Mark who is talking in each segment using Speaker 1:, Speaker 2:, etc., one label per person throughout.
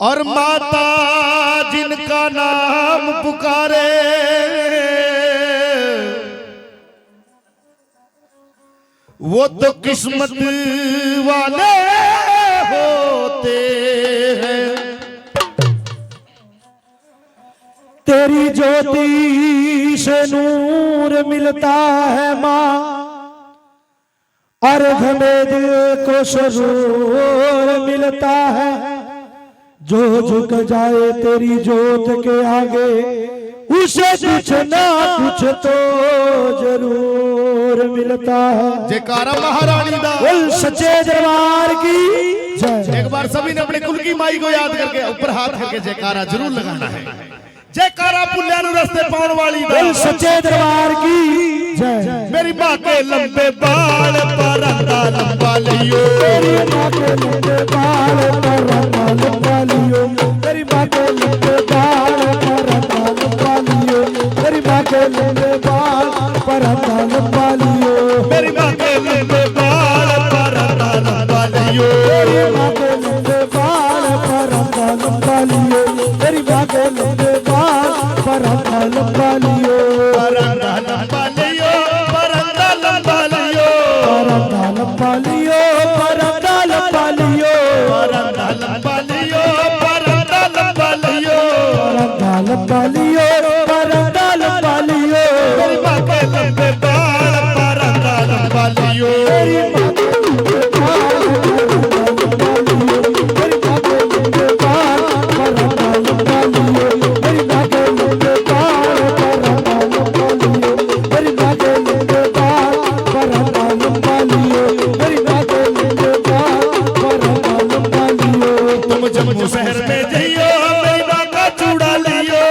Speaker 1: और माता जिनका नाम पुकारे वो तो किस्मत वाले होते हैं।
Speaker 2: तेरी ज्योति से नूर मिलता है माँ, अर्घ में दिल को सुरूर मिलता है। जो झुक जाए तेरी ज्योत के आगे उसे कुछ ना कुछ तो जरूर मिलता है।
Speaker 1: जयकारा महारानी दा
Speaker 2: बोल सच्चे दरबार की जय।
Speaker 1: एक बार सभी ने अपने कुल की माई को याद करके ऊपर हाथ करके जयकारा जरूर लगाना है। जयकारा पुल्या नु रस्ते पाउन वाली दा
Speaker 2: बोल सच्चे दरबार की जय।
Speaker 1: मेरी माँ के लंबे बाल परंदा लंबा लियो,
Speaker 2: मेरी माँ के लंबे बाल परंदा लंबा लियो, मेरी माँ के लंबे बाल परंदा लंबा लियो, मेरी माँ के लंबे बाल परंदा लंबा लियो,
Speaker 1: मेरी माँ के लंबे बाल परंदा लंबा लियो,
Speaker 2: मेरी माँ के लंबे बाल परंदा लंबा लियो, मेरी माँ के लंबे बाल परंदा लंबा लियो,
Speaker 1: परंदा लंबा लियो, परंदा लंबा लियो,
Speaker 2: परंदा लंबा लियो, परंदा लंबा लियो,
Speaker 1: परंदा लंबा लियो, परंदा लंबा लियो,
Speaker 2: परंदा लंबा लियो, परंदा लंबा लियो,
Speaker 1: मेरी माँ के लंबे बाल परंदा लंबा लियो,
Speaker 2: मेरी माँ के लंबे बाल परंदा लंबा लियो, मेरी माँ के लंबे बाल परंदा लंबा लियो, मेरी माँ के लंबे बाल परंदा लंबा लियो, मेरी माँ के लंबे बाल परंदा लंबा लियो।
Speaker 1: तुम जम्मू शहर में जइयो मेरी माँ का चूड़ा लियो,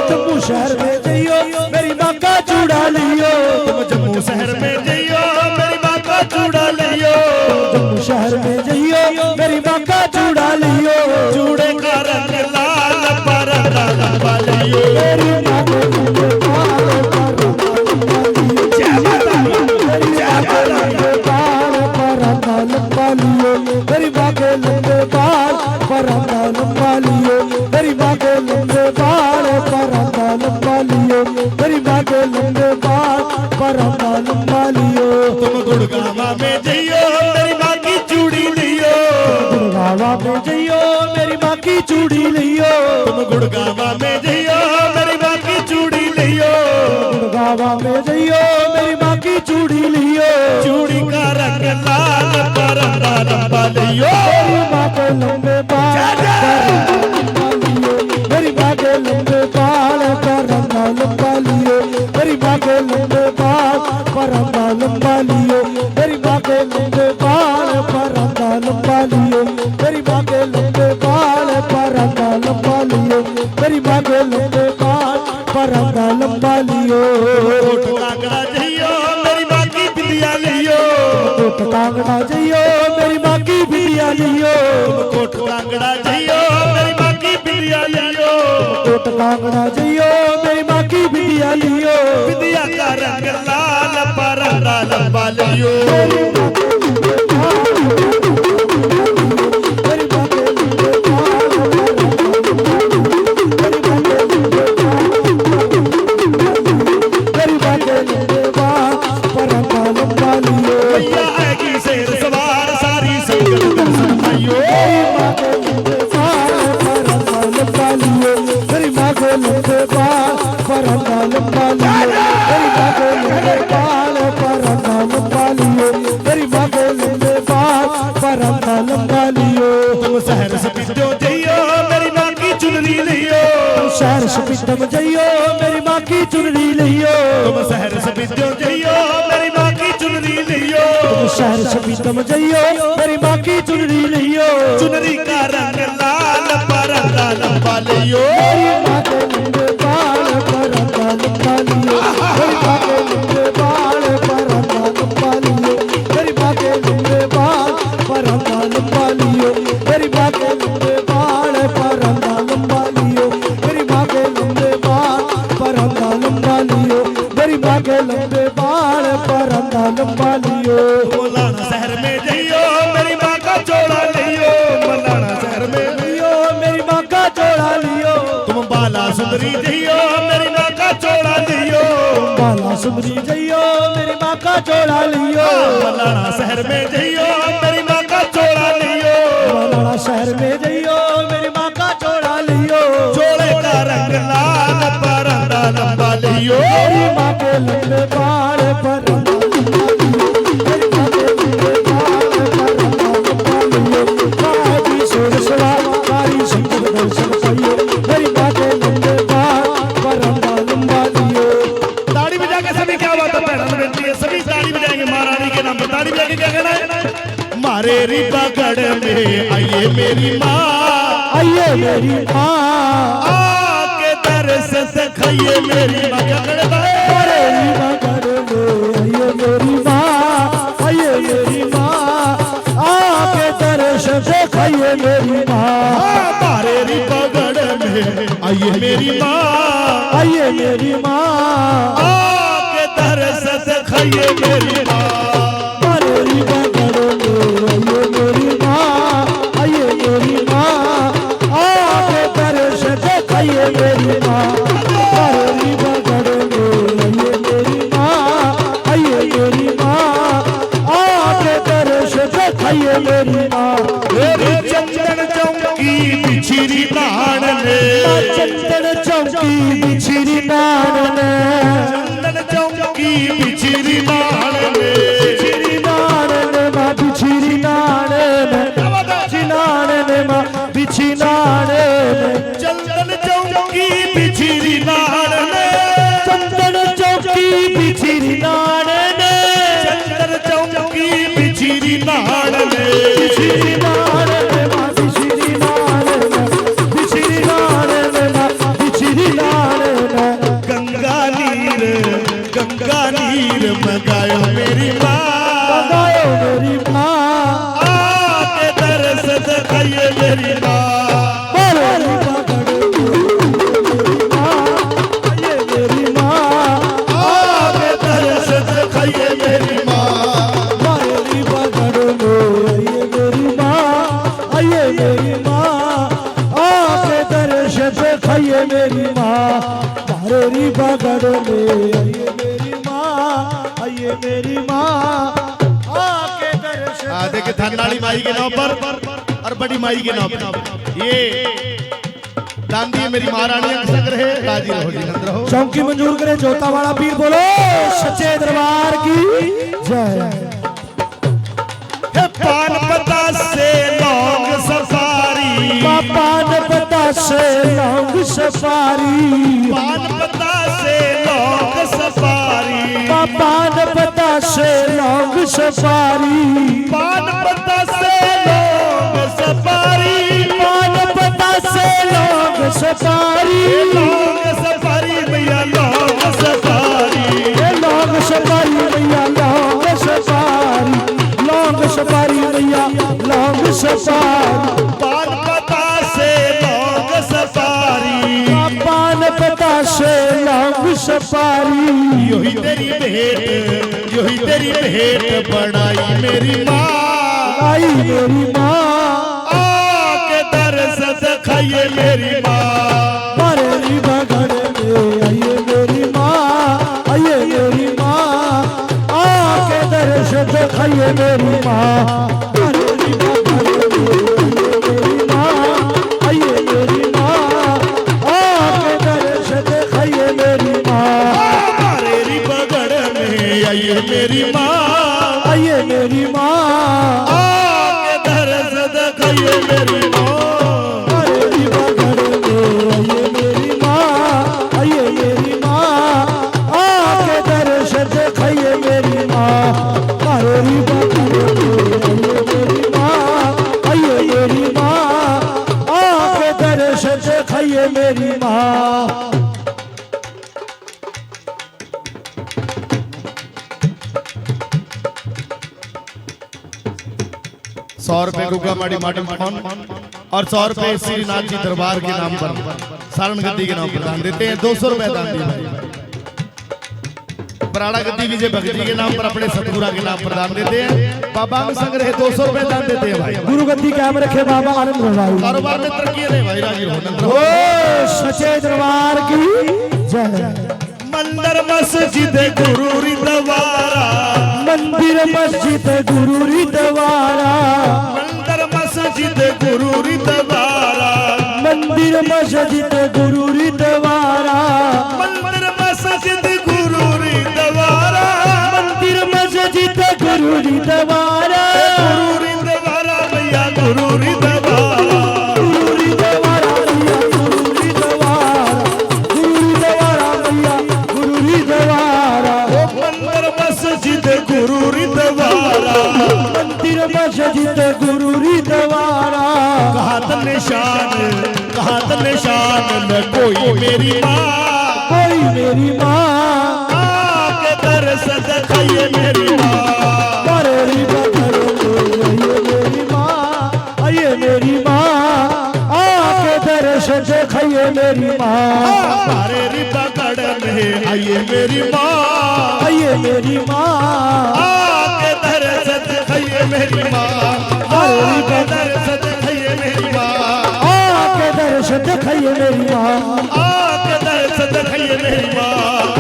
Speaker 2: जम्मू शहर में जइयो मेरी माँ का चूड़ा लियो,
Speaker 1: तुम जम्मू शहर में जइयो मेरी माँ का चूड़ा लियो,
Speaker 2: जम्मू शहर में जइयो मेरी माँ का चूड़ा लियो,
Speaker 1: चूड़े का रंग लाल परंदा लंबा लियो,
Speaker 2: मेरी माँ के लंबे बाल परंदा लंबा लियो, मेरी माँ के लंबे बाल परंदा लंबा लियो, मेरी माँ के लंबे बाल परंदा लंबा लियो, मेरी माँ के लंबे बाल परंदा लंबा लियो।
Speaker 1: तुम गुड़गावा में जइयो मेरी माँ की चूड़ी लियो,
Speaker 2: गुड़गावा में जइयो मेरी माँ की चूड़ी लियो,
Speaker 1: तुम गुड़गावा में जइयो मेरी माँ की चूड़ी लियो,
Speaker 2: गुड़गावा में जइयो मेरी माँ की चूड़ी लियो,
Speaker 1: चूड़ी का रंग लाल परंदा लंबा लियो,
Speaker 2: मेरी माँ के लंबे बाल मेरी माँ के लंबे बाल परंदा लंबा लियो, मेरी माँ के लंबे बाल परंदा लंबा लियो, मेरी माँ के लंबे बाल परंदा लंबा लियो, मेरी माँ के लंबे बाल परंदा लंबा लियो, मेरी माँ के लंबे बाल परंदा लंबा लियो।
Speaker 1: कोट कांगड़ा जइयो मेरी माँ की बिंदिया लियो,
Speaker 2: कोट कांगड़ा जइयो मेरी माँ की बिटिया लियो,
Speaker 1: कोट कांगड़ा जइयो मेरी माँ की बिंदिया लियो,
Speaker 2: कोट कांगड़ा जइयो मेरी माँ की बिटिया लियो,
Speaker 1: बिंदिया का रंग लाल परंदा लंबा लियो,
Speaker 2: मेरी माँ के लंबे बाल मेरी माँ के लंबे बाल मेरी माँ के लंबे बाल मेरी माँ के लंबे बाल परंदा लंबा लियो,
Speaker 1: मैया आएगी शेर सवार सारी संगत दर्शन आइयो,
Speaker 2: मेरी माँ के लंबे बाल परंदा लंबा लियो, मेरी माँ के लंबे बाल परंदा लंबा लियो, मेरी माँ के लंबे बाल परंदा लंबा लियो, मेरी माँ के लंबे बाल परंदा लंबा लियो।
Speaker 1: तुम शहर से पिंडो जइयो मेरी माँ की चुनरी लियो,
Speaker 2: शहर से पिंडम जइयो मेरी माँ की चुनरी लियो,
Speaker 1: तुम शहर से पिंडो जइयो मेरी माँ की चुनरी लियो,
Speaker 2: शहर से पिंडम जइयो मेरी माँ की चुनरी लियो,
Speaker 1: चुनरी का रंग लाल परंदा लंबा लियो,
Speaker 2: मेरी माँ के लंबे बाल परंदा लंबा लियो, मेरी माँ के लंबे बाल परंदा लंबा लियो, मेरी माँ के लंबे बाल परंदा लंबा लियो, मेरी माँ के लंबे बाल परंदा लंबा लियो, मेरी माँ के लंबे बाल परंदा लंबा लियो, मेरी माँ के लंबे बाल परंदा लंबा लियो।
Speaker 1: मौलाना शहर में जइयो मेरी माँ का चोला लियो, मौलाना शहर में
Speaker 2: लियो मेरी माँ चोड़ा लियो
Speaker 1: तुम बाला सुंदरी जइयो मेरी माँ का चोड़ा लियो
Speaker 2: बाला सुंदरी जइयो मेरी माँ का चोड़ा लियो
Speaker 1: मलाना शहर में जइयो मेरी माँ का चोड़ा लियो
Speaker 2: मलाना शहर में जइयो मेरी माँ का चोड़ा लियो
Speaker 1: चोड़े का रंग लाल परंदा लंबा लियो
Speaker 2: मेरी माँ के लंबे बाल पर मेरी माँ के लंबे बाल पर बाजी सुर सवारी शंकर दर्शन पाइयो मेरी माँ के लंबे बाल पर लंबा लियो।
Speaker 1: ताड़ी बजा के सभी क्या बात है पैरन बेटी है सभी ताड़ी बजाएंगे महारानी के नाम पर ताड़ी बजा के क्या कहना है मारे रीबागढ़ में आइए मेरी माँ
Speaker 2: आइए मेरी माँ
Speaker 1: आके दर्श दिखाइए मेरी माँ क्या कहना है
Speaker 2: मारे रीबागढ़ में आइए मेरी माँ आइए मेरी माँ आके दर्श दिखाइए मेरी माँ
Speaker 1: मारे रीबागढ़ में आइए मेरी माँ
Speaker 2: आइए मेरी माँ
Speaker 1: आके दर्श दिखाइए मेरी माँ
Speaker 2: मारे रीबागढ़ में आइए मेरी माँ आइए मेरी माँ आके दर्श दिखाइए मेरी माँ मारे रीबागढ़ में आइए मेरी माँ आइए मेरी माँ आके दर्श दिखाइए मेरी माँ
Speaker 1: मेरी चंदन चौकी बिछिरी नान ने
Speaker 2: चंदन चौकी बिछिरी नान ने
Speaker 1: चंदन चौकी बिछिरी नान ने
Speaker 2: बिछिरी नान ने माँ बिछिरी नान ने बिछी नान ने माँ बिछी नान ने
Speaker 1: चंदन चौकी बिछिरी नान ने
Speaker 2: चंदन चौकी बिछिरी नान ने
Speaker 1: चंदन चौकी बिछिरी नान ने
Speaker 2: बिछिरी नान ने माँ बिछिरी नान ने बिछिरी नान ने माँ बिछिरी नान ने
Speaker 1: गंगा नीर मगायो मेरी माँ
Speaker 2: गायो मेरी माँ
Speaker 1: आके दर्श दिखाइए मेरी माँ
Speaker 2: मारे रीबागढ़ में आइए मेरी माँ
Speaker 1: आके दर्श दिखाइए मेरी माँ
Speaker 2: मारे रीबागढ़ में आइए मेरी माँ आइए मेरी माँ आके दर्श दिखाइए मेरी माँ मारे रीबागढ़ में आइए मेरी माँ आइए मेरी माँ आके दर्श
Speaker 1: देखिए धननाड़ी माई के नाम पर और बड़ी माई के नाम पर ये दान दिए मेरी महारानी का संग रहे राजी रहो जी नंद रहो
Speaker 2: चौकी मंजूर करे जोता वाला पीर बोलो सच्चे दरबार की जय।
Speaker 1: हे पान पता से लौंग सफारी
Speaker 2: पान पता से लौंग सफारी
Speaker 1: पान पता से लौंग सफारी
Speaker 2: पान पता से लौंग सफारी
Speaker 1: पान पता से लौंग सफारी
Speaker 2: पान पता से लौंग सफारी
Speaker 1: लौंग सफारी भैया लौंग सफारी
Speaker 2: लौंग सफारी भैया लौंग सफारी लौंग सफारी भैया लौंग सफारी
Speaker 1: पान पता से लौंग सफारी
Speaker 2: पान पता से लौंग सफारी
Speaker 1: यो ही तेरी भेंट बनाई मेरी माँ
Speaker 2: आई मेरी माँ
Speaker 1: आके दर्श दिखाइए मेरी माँ
Speaker 2: मारे रीबागढ़ में आइए मेरी माँ आइए मेरी माँ आके दर्श दिखाइए मेरी माँ मारे रीबागढ़ में आइए मेरी माँ आके दर्श दिखाइए मेरी माँ
Speaker 1: हमारे रीबागढ़ में आइए मेरी माँ
Speaker 2: आइए मेरी माँ
Speaker 1: आके दर्श दिखाइए मेरी माँ
Speaker 2: मारे रीबागढ़ में आइए मेरी माँ आइए मेरी माँ आके दर्श दिखाइए मेरी माँ मारे रीबागढ़ में आइए मेरी माँ आइए मेरी माँ आके दर्श दिखाइए मेरी माँ।
Speaker 1: 100 रुपए गुगा माड़ी माडम फोन और 100 रुपए श्रीनाथ जी दरबार के नाम पर सारण गद्दी के नाम पर दान देते हैं। 200 रुपए दान दिए भाई। बराड़ा गद्दी विजय भगत जी के नाम पर अपने सतगुरा के नाम पर दान देते हैं। बाबा अंग संग रहे 200 रुपए दान देते हैं भाई।
Speaker 2: गुरु गद्दी कायम रखे बाबा आनंद भाई।
Speaker 1: कारोबार में तरक्की रहे भाई, राजी रहो।
Speaker 2: ओ सच्चे दरबार की जय।
Speaker 1: मंदिर मस्जिद गुरु रिदवारा,
Speaker 2: मंदिर मस्जिद गुरु रिदवारा,
Speaker 1: मंदिर मस्जिद गुरु रिदवारा,
Speaker 2: मंदिर मस्जिद गुरु रिदवारा,
Speaker 1: मंदिर मस्जिद गुरु रिदवारा,
Speaker 2: मंदिर मस्जिद गुरु रिदवारा,
Speaker 1: गुरु रिदवारा भैया गुरु रिदवारा,
Speaker 2: गुरु रिदवारा भैया गुरु रिदवारा, गुरु रिदवारा भैया गुरु रिदवारा,
Speaker 1: मंदिर मस्जिद गुरु रिदवारा,
Speaker 2: मंदिर मस्जिद गुरु रिदवारा।
Speaker 1: कहात निशान न कोई मेरी माँ,
Speaker 2: कोई मेरी माँ
Speaker 1: के दर्श दिखाइए मेरी माँ,
Speaker 2: मारे रिबा करो ये मेरी माँ, ये मेरी माँ आके दर्श दिखाइए मेरी माँ,
Speaker 1: हमारे रिबा कड़ में आइए मेरी माँ,
Speaker 2: ये मेरी माँ
Speaker 1: आके दर्श दिखाइए मेरी माँ, आके दर्श दिखाइए मेरी माँ,
Speaker 2: आके दर्श दिखाइए मेरी माँ,
Speaker 1: आके दर्श दिखाइए मेरी माँ,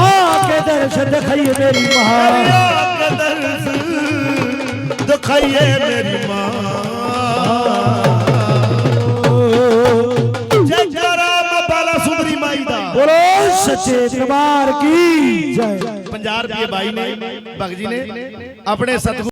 Speaker 2: आके दर्श दिखाइए मेरी माँ,
Speaker 1: आके दर्श दिखाइए मेरी माँ। जय जय राम बाला सुंदरी माई दा।
Speaker 2: बोलो सच्चे दरबार की जय।
Speaker 1: 50 रुपये भाई ने भगत जी ने अपने सतगुरु